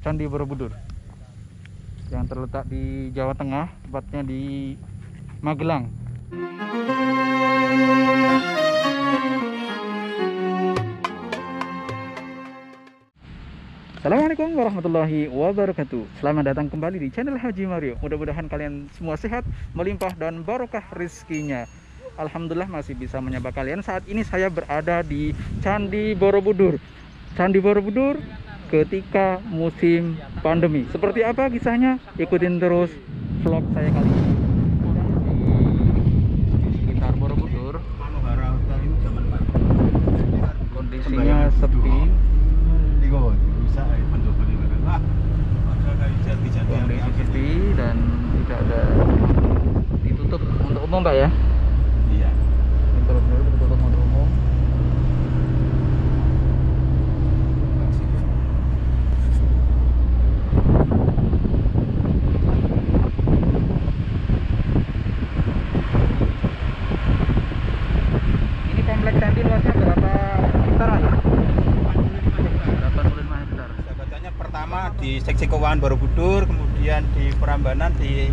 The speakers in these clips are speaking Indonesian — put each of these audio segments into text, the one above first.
Candi Borobudur yang terletak di Jawa Tengah, tepatnya di Magelang. Assalamualaikum warahmatullahi wabarakatuh. Selamat datang kembali di channel Haji Mario. Mudah-mudahan kalian semua sehat, melimpah dan barokah rezekinya. Alhamdulillah masih bisa menyapa kalian. Saat ini saya berada di Candi Borobudur. Candi Borobudur ketika musim pandemi. Seperti apa kisahnya? Ikutin terus vlog saya kali ini. Di sekitar Borobudur kondisinya sepi. Kondisi sepi dan tidak ada, ditutup untuk umum Pak ya? Iya. Borobudur ditutup untuk umum. Ini kompleks candi luasnya berapa hektar ya? 85 hektar. Jabatannya pertama di Seksi Keuangan Borobudur, kemudian di Prambanan, di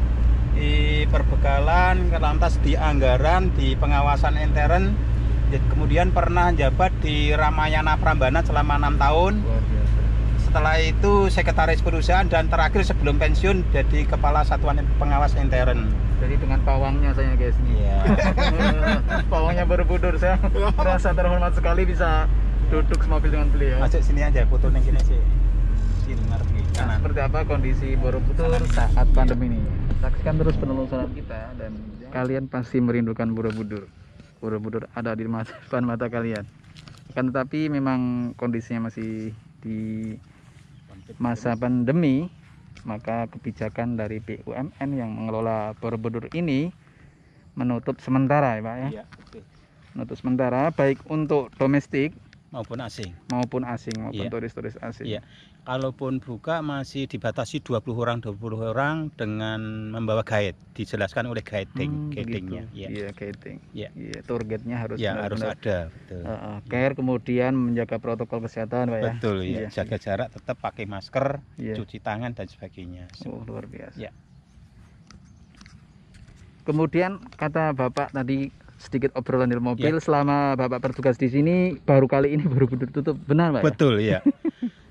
Perbekalan, lantas di Anggaran, di Pengawasan Intern, kemudian pernah jabat di Ramayana Prambanan selama 6 tahun. Luar biasa. Setelah itu sekretaris perusahaan dan terakhir sebelum pensiun jadi kepala satuan pengawas intern. Jadi dengan pawangnya saya guys. Iya. Pawangnya Borobudur, saya merasa terhormat sekali bisa duduk semobil dengan beliau. Masuk sini aja foto yang gini sih. Sini ngarep iki, Nah, kanan. seperti apa kondisi Borobudur saat pandemi ini? Saksikan terus penelusuran kita dan kalian pasti merindukan Borobudur. Borobudur ada di depan mata kalian. Akan tetapi memang kondisinya masih di masa pandemi, maka kebijakan dari BUMN yang mengelola Borobudur ini menutup sementara ya Pak ya. Iya, oke. Menutup sementara baik untuk domestik Maupun asing. maupun asing maupun Iya. turis-turis asing. Iya. Kalaupun buka masih dibatasi 20 orang dengan membawa guide, dijelaskan oleh guidingnya. Begitu. Iya. Iya, guiding. Iya. Iya, tour guide-nya harus Ya, harus benar-benar ada, betul. care, kemudian menjaga protokol kesehatan Pak ya. Betul ya. Iya. Jaga jarak, tetap pakai masker, Iya. cuci tangan dan sebagainya. Oh, luar biasa. Ya. Kemudian kata Bapak tadi sedikit obrolan di mobil, Ya. selama Bapak bertugas di sini baru kali ini Borobudur tutup, benar Pak? Betul ya.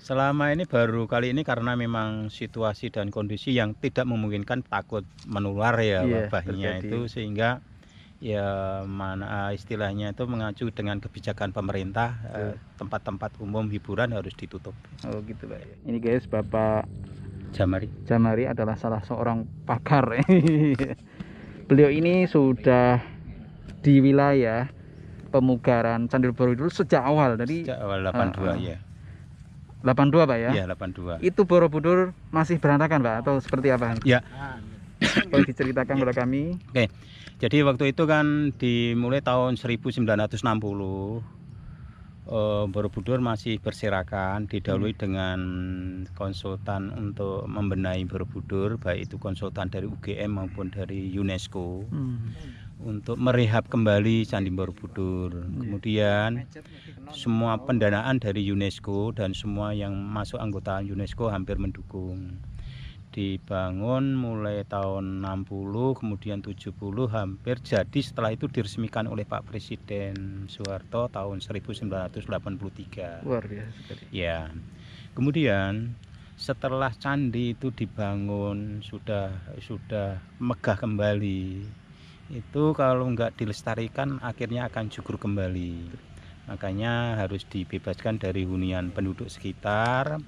Selama ini baru kali ini karena memang situasi dan kondisi yang tidak memungkinkan, takut menular ya Iya, wabahnya terjadi. itu, sehingga ya mana istilahnya itu mengacu dengan kebijakan pemerintah, tempat-tempat umum hiburan harus ditutup. Oh gitu Pak. Ini guys, Bapak Jamari. Jamari adalah salah seorang pakar. Beliau ini sudah di wilayah pemugaran Candi Borobudur sejak awal. Jadi Sejak awal 82 ya. 82 Pak ya? Iya, 82. Itu Borobudur masih berantakan Pak atau seperti apa? Ya. Boleh diceritakan kepada kami? Oke. Jadi waktu itu kan dimulai tahun 1960, Borobudur masih berserakan, didahului dengan konsultan untuk membenahi Borobudur, baik itu konsultan dari UGM maupun dari UNESCO, untuk merehab kembali Candi Borobudur. Kemudian semua pendanaan dari UNESCO dan semua yang masuk anggota UNESCO hampir mendukung. Dibangun mulai tahun 60, kemudian 70 hampir jadi, setelah itu diresmikan oleh Pak Presiden Soeharto tahun 1983. Luar biasa sekali. Ya. Kemudian setelah candi itu dibangun, sudah megah kembali, itu kalau nggak dilestarikan akhirnya akan jugur kembali. Makanya harus dibebaskan dari hunian penduduk sekitar.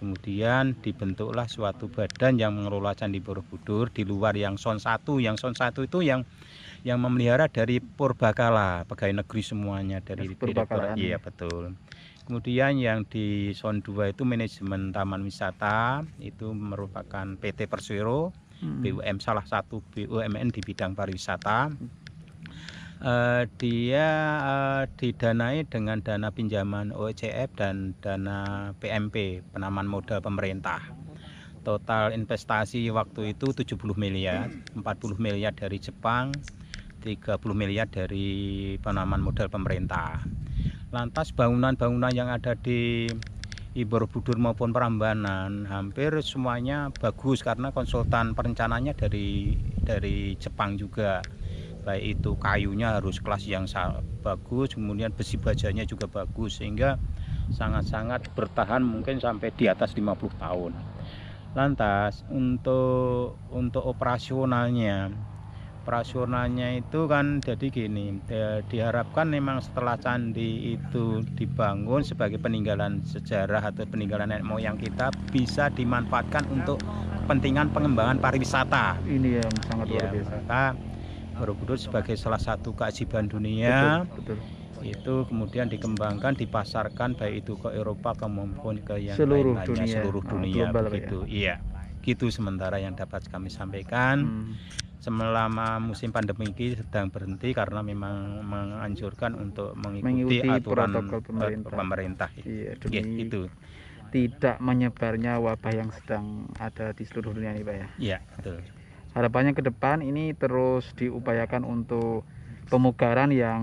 Kemudian dibentuklah suatu badan yang mengelola Candi Borobudur di luar yang Son 1. Yang Son 1 itu yang memelihara dari Purbakala, pegawai negeri semuanya dari Purbakalaan. Iya, betul. Kemudian yang di Son 2 itu manajemen taman wisata, itu merupakan PT Persero, BUM, salah satu BUMN di bidang pariwisata. Dia didanai dengan dana pinjaman OECF dan dana PMP, penanaman modal pemerintah. Total investasi waktu itu 70 miliar, 40 miliar dari Jepang, 30 miliar dari penanaman modal pemerintah. Lantas bangunan-bangunan yang ada di Borobudur maupun Prambanan hampir semuanya bagus karena konsultan perencananya dari Jepang juga. Baik itu kayunya harus kelas yang bagus, kemudian besi bajanya juga bagus, sehingga sangat-sangat bertahan mungkin sampai di atas 50 tahun. Lantas untuk operasionalnya itu kan jadi gini, diharapkan memang setelah candi itu dibangun sebagai peninggalan sejarah atau peninggalan nenek moyang kita bisa dimanfaatkan untuk kepentingan pengembangan pariwisata. Ini yang sangat luar biasa. Maka Borobudur sebagai salah satu keajaiban dunia, betul. Itu kemudian dikembangkan, dipasarkan baik itu ke Eropa maupun ke yang seluruh lain-lainnya, seluruh dunia begitu. Ya? Iya, gitu sementara yang dapat kami sampaikan. Selama musim pandemi ini sedang berhenti karena memang menganjurkan untuk mengikuti aturan pemerintah. Iya, itu tidak menyebarnya wabah yang sedang ada di seluruh dunia ini, Pak ya. Iya, betul. Harapannya ke depan ini terus diupayakan untuk pemugaran yang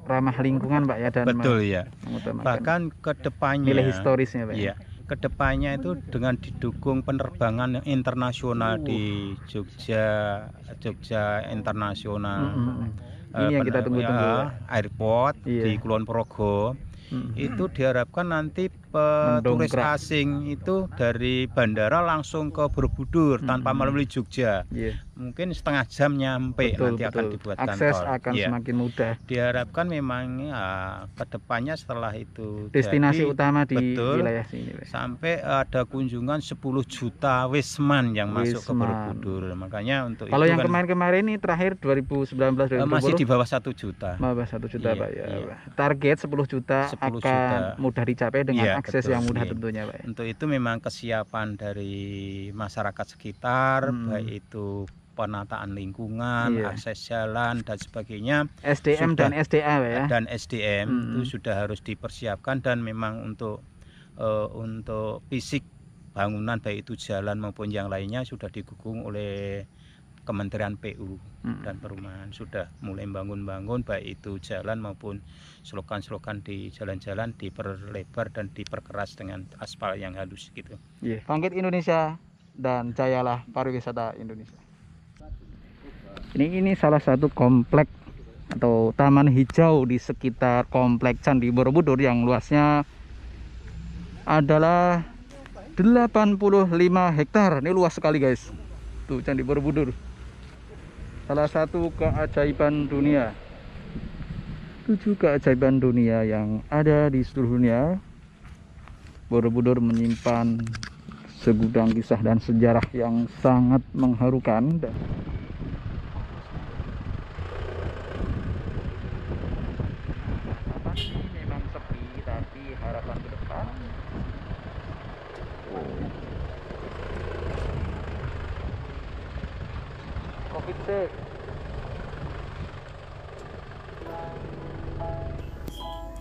ramah lingkungan, Pak ya, dan betul ya. Bahkan ke depannya nilai historisnya, Pak. Iya. Kedepannya itu dengan didukung penerbangan internasional di Jogja Internasional, ini yang kita tunggu-tunggu, airport di Kulon Progo, itu diharapkan nanti turis asing itu dari bandara langsung ke Borobudur tanpa melalui Jogja. Mungkin setengah jam nyampe, nanti akan dibuatkan akses tol. akan semakin mudah. Diharapkan memang kedepannya setelah itu destinasi jadi, utama di wilayah sini, Pak. Sampai ada kunjungan 10 juta wisman yang masuk ke Borobudur. Makanya untuk kalau itu yang kemarin-kemarin ini terakhir 2019 masih di bawah 1 juta. Bawah 1 juta, Pak ya. Target 10 juta akan mudah dicapai dengan akses yang mudah tentunya, Pak. Untuk itu memang kesiapan dari masyarakat sekitar, baik itu penataan lingkungan, akses jalan dan sebagainya, SDM dan SDA, Pak ya. Dan SDM itu sudah harus dipersiapkan, dan memang untuk fisik bangunan baik itu jalan maupun yang lainnya sudah didukung oleh Kementerian PU dan Perumahan, sudah mulai bangun baik itu jalan maupun selokan-selokan di jalan-jalan diperlebar dan diperkeras dengan aspal yang halus gitu. Bangkit Indonesia dan jayalah pariwisata Indonesia. Ini salah satu komplek atau taman hijau di sekitar komplek Candi Borobudur yang luasnya adalah 85 hektar. Ini luas sekali, guys. Tuh Candi Borobudur. Salah satu keajaiban dunia. 7 keajaiban dunia yang ada di seluruh dunia. Borobudur menyimpan segudang kisah dan sejarah yang sangat mengharukan. Memang sepi, tapi harapan ke depan COVID-19.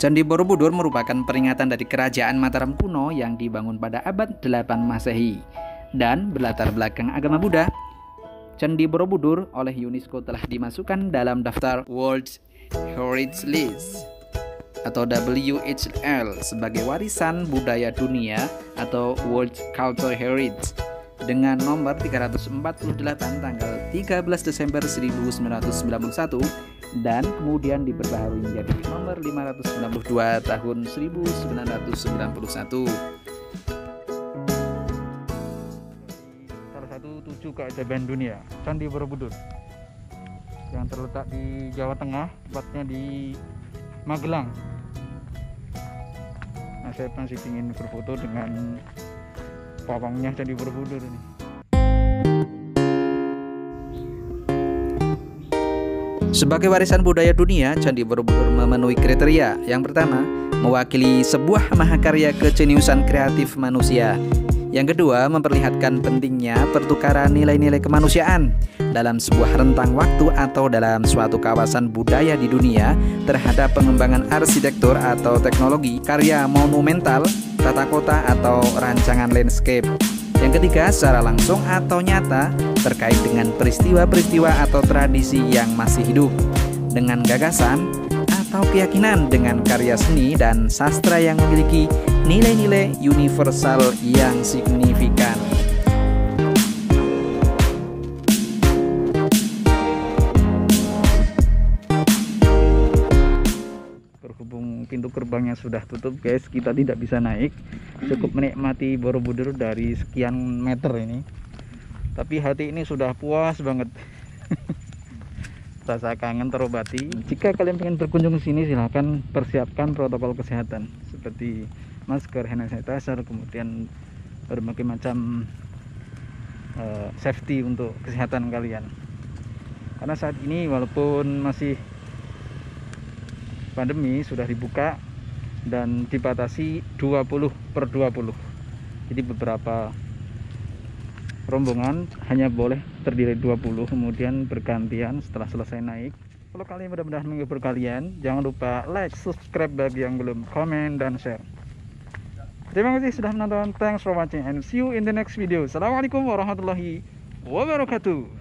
Candi Borobudur merupakan peringatan dari kerajaan Mataram kuno yang dibangun pada abad 8 Masehi dan berlatar belakang agama Buddha. Candi Borobudur oleh UNESCO telah dimasukkan dalam daftar World Heritage List atau WHL sebagai warisan budaya dunia atau World Cultural Heritage dengan nomor 348 tanggal 13 Desember 1991 dan kemudian diperbaharui menjadi nomor 592 tahun 1991. Salah satu 7 keajaiban dunia, Candi Borobudur, yang terletak di Jawa Tengah, tepatnya di Magelang. Nah, saya masih ingin berfoto dengan pawangnya Candi Borobudur ini. Sebagai warisan budaya dunia, Candi Borobudur memenuhi kriteria. Yang pertama, mewakili sebuah mahakarya kejeniusan kreatif manusia. Yang kedua, memperlihatkan pentingnya pertukaran nilai-nilai kemanusiaan dalam sebuah rentang waktu atau dalam suatu kawasan budaya di dunia terhadap pengembangan arsitektur atau teknologi, karya monumental, tata kota atau rancangan landscape. Yang ketiga, secara langsung atau nyata terkait dengan peristiwa-peristiwa atau tradisi yang masih hidup, dengan gagasan atau keyakinan dengan karya seni dan sastra yang memiliki nilai-nilai universal yang signifikan. Berhubung pintu gerbangnya sudah tutup guys, kita tidak bisa naik. Cukup menikmati Borobudur dari sekian meter ini. Tapi hati ini sudah puas banget. Rasa kangen terobati. Jika kalian ingin berkunjung ke sini, silahkan persiapkan protokol kesehatan seperti masker, hand sanitizer, kemudian berbagai macam safety untuk kesehatan kalian. Karena saat ini walaupun masih pandemi, sudah dibuka dan dibatasi 20/20. Jadi beberapa rombongan hanya boleh terdiri 20, kemudian bergantian setelah selesai naik. Kalau kalian benar-benar menghibur kalian, jangan lupa like, subscribe bagi yang belum, komen dan share. Terima kasih sudah menonton. Thanks for watching and see you in the next video. Assalamualaikum warahmatullahi wabarakatuh.